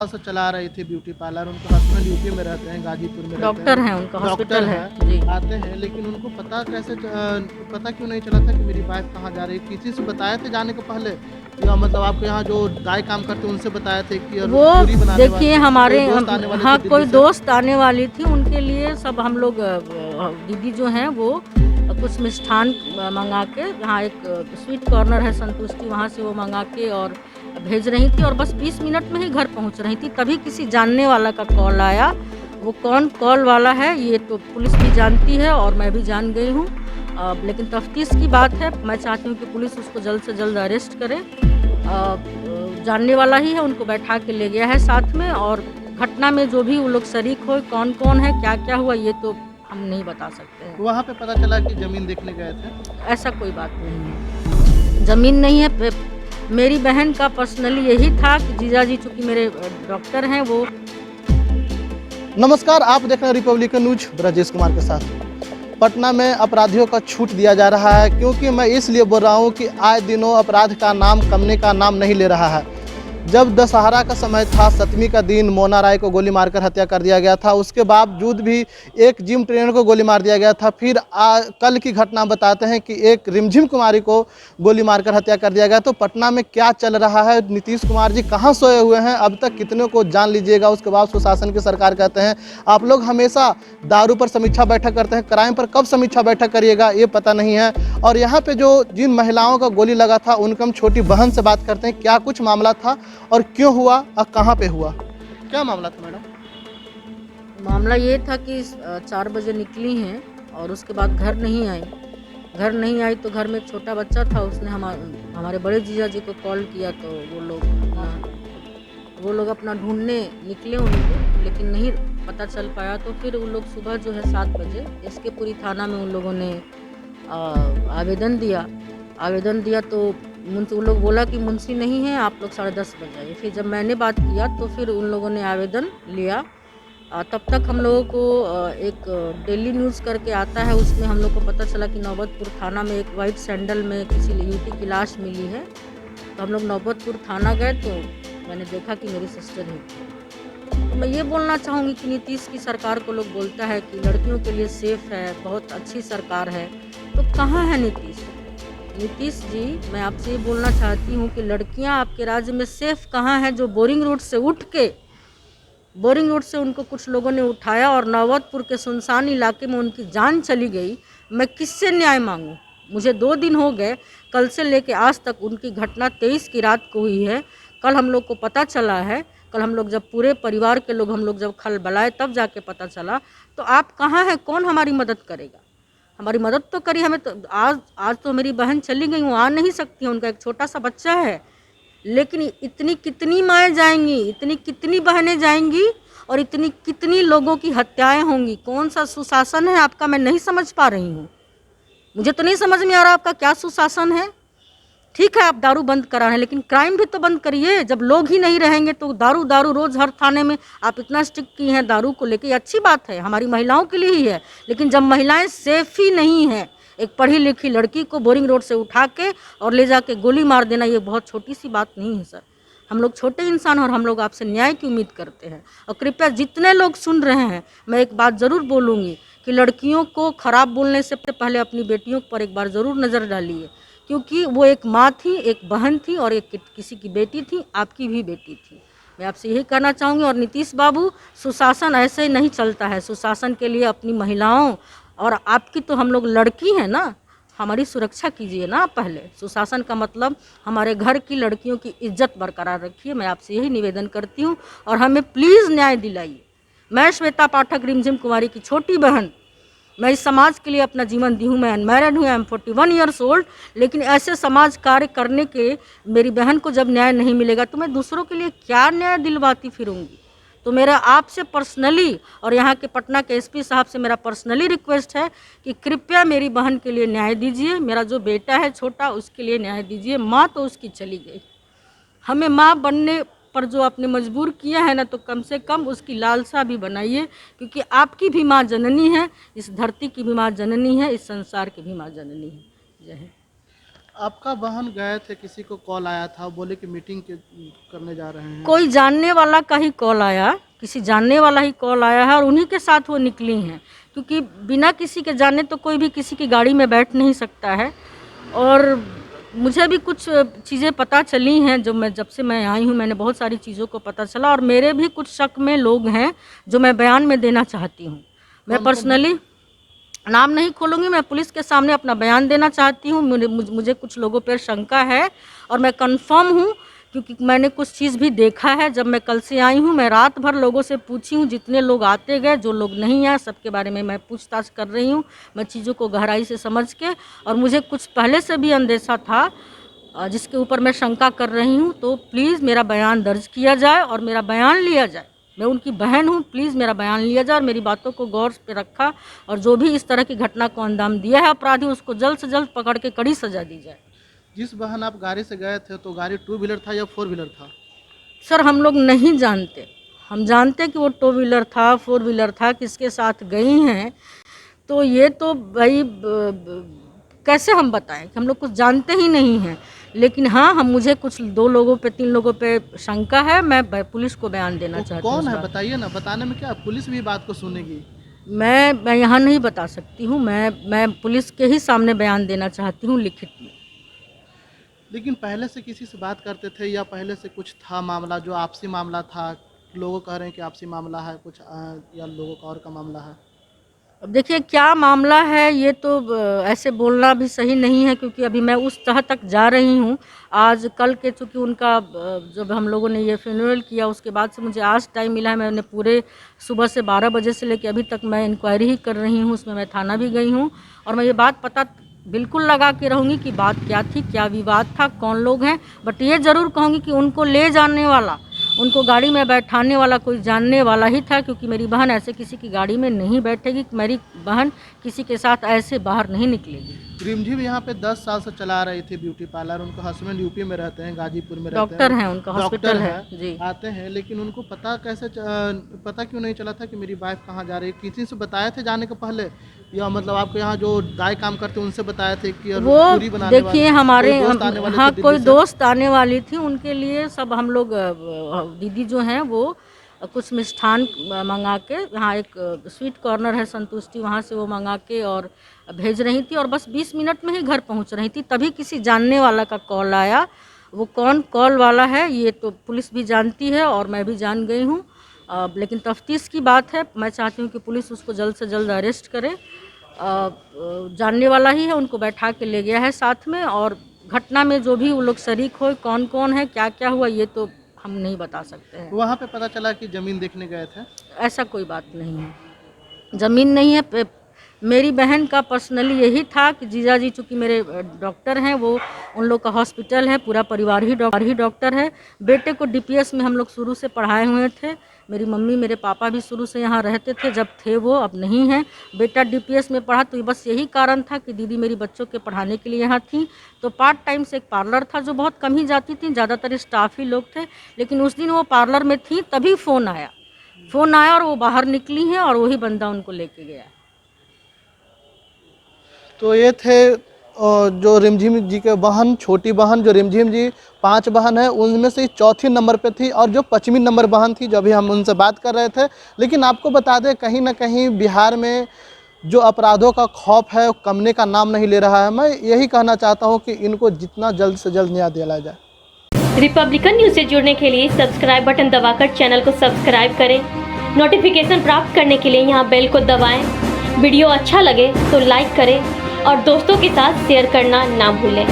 से चला रही थी ब्यूटी पार्लर। उनके हस्बैंड यूपी में रहते हैं, गाजीपुर में रहते डॉक्टर हैं, हैं, उनका डॉक्टर हॉस्पिटल है हैं, जी। आते हैं। लेकिन उनको पता क्यों नहीं चला था कि मेरी वाइफ कहाँ जा रही है? किसी से बताए थे जाने के पहले, या मतलब आपके यहाँ जो दाई काम करते हैं उनसे बताए थे कि और वो पूरी बनाने देखिए वाली कोई हमारे दोस्त आने वाले हाँ, थे दिल्ली कोई से? दोस्त आने वाली थी, उनके लिए सब हम लोग दीदी जो हैं वो कुछ मिष्ठान मंगा के, यहाँ एक स्वीट कॉर्नर है संतुष्टि, वहाँ से वो मंगा के और भेज रही थी, और बस 20 मिनट में ही घर पहुँच रही थी। तभी किसी जानने वाला का कॉल आया। वो कौन कॉल वाला है ये तो पुलिस भी जानती है और मैं भी जान गई हूँ। लेकिन तफ्तीश की बात है, मैं चाहती हूँ कि पुलिस उसको जल्द से जल्द अरेस्ट करे। जानने वाला ही है, उनको बैठा के ले गया है साथ में, और घटना में जो भी वो लोग शरीक हो, कौन कौन है, क्या क्या हुआ, ये तो हम नहीं बता सकते हैं। वहाँ पे पता चला कि ज़मीन देखने गए थे। ऐसा कोई बात नहीं है, ज़मीन नहीं है। मेरी बहन का पर्सनली यही था कि जीजाजी चूँकि मेरे डॉक्टर हैं वो। नमस्कार, आप देख रहे हैं रिपब्लिकन न्यूज, ब्रजेश कुमार के साथ। पटना में अपराधियों का छूट दिया जा रहा है, क्योंकि मैं इसलिए बोल रहा हूं कि आए दिनों अपराध का नाम कमने का नाम नहीं ले रहा है। जब दशहरा का समय था, 7वीं का दिन, मोना राय को गोली मारकर हत्या कर दिया गया था। उसके बावजूद भी एक जिम ट्रेनर को गोली मार दिया गया था। फिर कल की घटना बताते हैं कि एक रिमझिम कुमारी को गोली मारकर हत्या कर दिया गया। तो पटना में क्या चल रहा है? नीतीश कुमार जी कहाँ सोए हुए हैं? अब तक कितने को जान लीजिएगा। उसके बाद सुशासन की सरकार कहते हैं। आप लोग हमेशा दारू पर समीक्षा बैठक करते हैं, क्राइम पर कब समीक्षा बैठक करिएगा ये पता नहीं है। और यहाँ पे जो जिन महिलाओं का गोली लगा था, उनका हम छोटी बहन से बात करते हैं, क्या कुछ मामला था और क्यों हुआ और कहाँ पे हुआ। क्या मामला था मैडम? मामला ये था कि 4 बजे निकली हैं और उसके बाद घर नहीं आई। घर नहीं आई तो घर में एक छोटा बच्चा था, उसने हमारे बड़े जीजा जी को कॉल किया, तो वो लोग अपना ढूंढने निकले उनको, लेकिन नहीं पता चल पाया। तो फिर उन लोग सुबह जो है 7 बजे एसके पुरी थाना में उन लोगों ने आवेदन दिया। तो उन लोग बोला कि मुंशी नहीं है, आप लोग 10:30 बजे आइए। फिर जब मैंने बात किया तो फिर उन लोगों ने आवेदन लिया। तब तक हम लोगों को एक डेली न्यूज़ करके आता है, उसमें हम लोग को पता चला कि नौबतपुर थाना में एक वाइट सैंडल में किसी युवती की लाश मिली है। तो हम लोग नौबतपुर थाना गए तो मैंने देखा कि मेरी सिस्टर ही थी। तो मैं ये बोलना चाहूँगी कि नीतीश की सरकार को लोग बोलता है कि लड़कियों के लिए सेफ़ है, बहुत अच्छी सरकार है, तो कहाँ है नीतीश? नीतीश जी, मैं आपसे ये बोलना चाहती हूँ कि लड़कियाँ आपके राज्य में सेफ़ कहाँ हैं? जो बोरिंग रोड से उनको कुछ लोगों ने उठाया और नौबतपुर के सुनसान इलाके में उनकी जान चली गई। मैं किससे न्याय मांगूं? मुझे 2 दिन हो गए, कल से लेके आज तक। उनकी घटना 23 की रात को हुई है। कल हम लोग को पता चला है, कल हम लोग जब पूरे परिवार के लोग हम लोग जब खलबलाए तब जाके पता चला। तो आप कहाँ हैं? कौन हमारी मदद करेगा? हमारी मदद तो करी। हमें तो आज तो मेरी बहन चली गई, वो आ नहीं सकती हैं, उनका एक छोटा सा बच्चा है। लेकिन इतनी कितनी माएँ जाएंगी, इतनी कितनी बहनें जाएंगी और इतनी कितनी लोगों की हत्याएं होंगी? कौन सा सुशासन है आपका? मैं नहीं समझ पा रही हूँ। मुझे तो नहीं समझ में आ रहा आपका क्या सुशासन है। ठीक है, आप दारू बंद करा रहे हैं, लेकिन क्राइम भी तो बंद करिए। जब लोग ही नहीं रहेंगे तो दारू रोज़ हर थाने में आप इतना स्ट्रिक्ट की हैं दारू को लेके, अच्छी बात है, हमारी महिलाओं के लिए ही है। लेकिन जब महिलाएं सेफ ही नहीं हैं, एक पढ़ी लिखी लड़की को बोरिंग रोड से उठा के और ले जाके गोली मार देना, ये बहुत छोटी सी बात नहीं है सर। हम लोग छोटे इंसान हैं और हम लोग आपसे न्याय की उम्मीद करते हैं। और कृपया जितने लोग सुन रहे हैं, मैं एक बात ज़रूर बोलूँगी कि लड़कियों को ख़राब बोलने से पहले अपनी बेटियों पर एक बार ज़रूर नज़र डालिए, क्योंकि वो एक माँ थी, एक बहन थी और एक किसी की बेटी थी, आपकी भी बेटी थी। मैं आपसे यही कहना चाहूँगी। और नीतीश बाबू, सुशासन ऐसे ही नहीं चलता है। सुशासन के लिए अपनी महिलाओं और आपकी तो हम लोग लड़की हैं ना, हमारी सुरक्षा कीजिए ना आप पहले। सुशासन का मतलब हमारे घर की लड़कियों की इज्जत बरकरार रखिए, मैं आपसे यही निवेदन करती हूँ। और हमें प्लीज़ न्याय दिलाइए। मैं श्वेता पाठक, रिमझिम कुमारी की छोटी बहन, मैं इस समाज के लिए अपना जीवन दी हूँ। मैं अनमैरिड हूँ, आई एम 41 ईयर्स ओल्ड। लेकिन ऐसे समाज कार्य करने के मेरी बहन को जब न्याय नहीं मिलेगा तो मैं दूसरों के लिए क्या न्याय दिलवाती फिरूंगी? तो मेरा आपसे पर्सनली और यहाँ के पटना के एसपी साहब से मेरा पर्सनली रिक्वेस्ट है कि कृपया मेरी बहन के लिए न्याय दीजिए। मेरा जो बेटा है छोटा, उसके लिए न्याय दीजिए। माँ तो उसकी चली गई, हमें माँ बनने पर जो आपने मजबूर किया है ना, तो कम से कम उसकी लालसा भी बनाइए, क्योंकि आपकी भी माँ जननी है, इस धरती की भी माँ जननी है, इस संसार की भी माँ जननी है। जय हिंद। आपका बहन गए थे, किसी को कॉल आया था, बोले कि मीटिंग करने जा रहे हैं। कोई जानने वाला का ही कॉल आया, किसी जानने वाला ही कॉल आया है और उन्हीं के साथ वो निकली हैं, क्योंकि बिना किसी के जाने तो कोई भी किसी की गाड़ी में बैठ नहीं सकता है। और मुझे भी कुछ चीज़ें पता चली हैं, जब से मैं आई हूँ मैंने बहुत सारी चीज़ों को पता चला, और मेरे भी कुछ शक में लोग हैं जो मैं बयान में देना चाहती हूँ। मैं पर्सनली नाम नहीं खोलूँगी, मैं पुलिस के सामने अपना बयान देना चाहती हूँ। मुझे कुछ लोगों पर शंका है और मैं कंफर्म हूँ, क्योंकि मैंने कुछ चीज़ भी देखा है। जब मैं कल से आई हूँ, मैं रात भर लोगों से पूछी हूँ, जितने लोग आते गए, जो लोग नहीं आए, सबके बारे में मैं पूछताछ कर रही हूँ, मैं चीज़ों को गहराई से समझ के। और मुझे कुछ पहले से भी अंदेशा था जिसके ऊपर मैं शंका कर रही हूँ। तो प्लीज़ मेरा बयान दर्ज किया जाए और मेरा बयान लिया जाए। मैं उनकी बहन हूँ, प्लीज़ मेरा बयान लिया जाए और मेरी बातों को गौर पे रखा, और जो भी इस तरह की घटना को अंजाम दिया है अपराधी, उसको जल्द से जल्द पकड़ के कड़ी सजा दी जाए। जिस बहन आप गाड़ी से गए थे, तो गाड़ी 2 व्हीलर था या 4 व्हीलर था? सर हम लोग नहीं जानते, हम जानते कि वो 2 व्हीलर था, 4 व्हीलर था, किसके साथ गई हैं। तो ये तो भाई कैसे हम बताएं कि हम लोग कुछ जानते ही नहीं हैं। लेकिन हाँ, मुझे कुछ 2 लोगों पे 3 लोगों पे शंका है। मैं पुलिस को बयान देना चाहती हूँ। कौन है बताइए ना, बताने में क्या, पुलिस भी बात को सुनेगी। मैं यहाँ नहीं बता सकती हूँ। मैं पुलिस के ही सामने बयान देना चाहती हूँ, लिखित में। लेकिन पहले से किसी से बात करते थे या पहले से कुछ था मामला, जो आपसी मामला था? लोग कह रहे हैं कि आपसी मामला है कुछ, या लोगों का और का मामला है? अब देखिए क्या मामला है, ये तो ऐसे बोलना भी सही नहीं है, क्योंकि अभी मैं उस तह तक जा रही हूँ। आज कल के चूँकि उनका जब हम लोगों ने ये फ्यूनरल किया, उसके बाद से मुझे आज टाइम मिला है। मैंने पूरे सुबह से 12 बजे से लेकर अभी तक मैं इंक्वायरी ही कर रही हूँ। उसमें मैं थाना भी गई हूँ और मैं ये बात पता बिल्कुल लगा के रहूँगी कि बात क्या थी, क्या विवाद था, कौन लोग हैं। बट ये ज़रूर कहूँगी कि उनको ले जाने वाला, उनको गाड़ी में बैठाने वाला कोई जानने वाला ही था, क्योंकि मेरी बहन ऐसे किसी की गाड़ी में नहीं बैठेगी। मेरी बहन किसी के साथ ऐसे बाहर नहीं निकलेगी। रिमझिम यहाँ पे 10 साल से चला रही थी ब्यूटी पार्लर। उनका हस्बैंड यूपी में रहते हैं, गाजीपुर में रहते हैं, डॉक्टर हैं, उनका हॉस्पिटल है जी। आते हैं, लेकिन उनको पता पता क्यों नहीं चला था कि मेरी वाइफ कहाँ जा रही है? किसी से बताए थे जाने के पहले, या मतलब आपको यहाँ जो दाई काम करते उनसे बताए थे कि वो देखिए हमारे हाँ कोई दोस्त आने वाली थी, उनके लिए सब हम लोग दीदी जो हैं वो कुछ मिष्ठान मंगा के, यहाँ एक स्वीट कॉर्नर है संतुष्टि, वहाँ से वो मंगा के और भेज रही थी, और बस 20 मिनट में ही घर पहुँच रही थी। तभी किसी जानने वाला का कॉल आया। वो कौन कॉल वाला है ये तो पुलिस भी जानती है और मैं भी जान गई हूँ। लेकिन तफ्तीश की बात है, मैं चाहती हूँ कि पुलिस उसको जल्द से जल्द अरेस्ट करे। जानने वाला ही है, उनको बैठा के ले गया है साथ में, और घटना में जो भी वो लोग शरीक हो, कौन कौन है, क्या क्या हुआ, ये तो हम नहीं बता सकते हैं। वहाँ पे पता चला कि ज़मीन देखने गए थे? ऐसा कोई बात नहीं है, ज़मीन नहीं है। मेरी बहन का पर्सनली यही था कि जीजा जी चूँकि मेरे डॉक्टर हैं, वो उन लोग का हॉस्पिटल है, पूरा परिवार ही डॉक्टर है। बेटे को डीपीएस में हम लोग शुरू से पढ़ाए हुए थे। मेरी मम्मी मेरे पापा भी शुरू से यहाँ रहते थे, जब थे वो, अब नहीं हैं। बेटा डीपीएस में पढ़ा, तो बस यही कारण था कि दीदी मेरी बच्चों के पढ़ाने के लिए यहाँ थी। तो पार्ट टाइम से एक पार्लर था जो बहुत कम ही जाती थी, ज़्यादातर स्टाफ ही लोग थे। लेकिन उस दिन वो पार्लर में थी, तभी फ़ोन आया और वो बाहर निकली हैं और वही बंदा उनको लेके गया। तो ये थे जो रिमझिम जी के बहन, छोटी बहन, जो रिमझिम जी 5 बहन है, उनमें से 4थी नंबर पे थी, और जो 5वीं नंबर बहन थी, जो अभी हम उनसे बात कर रहे थे। लेकिन आपको बता दें, कहीं ना कहीं बिहार में जो अपराधों का खौफ है, कमने का नाम नहीं ले रहा है। मैं यही कहना चाहता हूँ कि इनको जितना जल्द से जल्द न्याय दिलाया जाए। रिपब्लिकन न्यूज से जुड़ने के लिए सब्सक्राइब बटन दबाकर चैनल को सब्सक्राइब करें। नोटिफिकेशन प्राप्त करने के लिए यहाँ बेल को दबाएं। वीडियो अच्छा लगे तो लाइक करें और दोस्तों के साथ शेयर करना ना भूलें।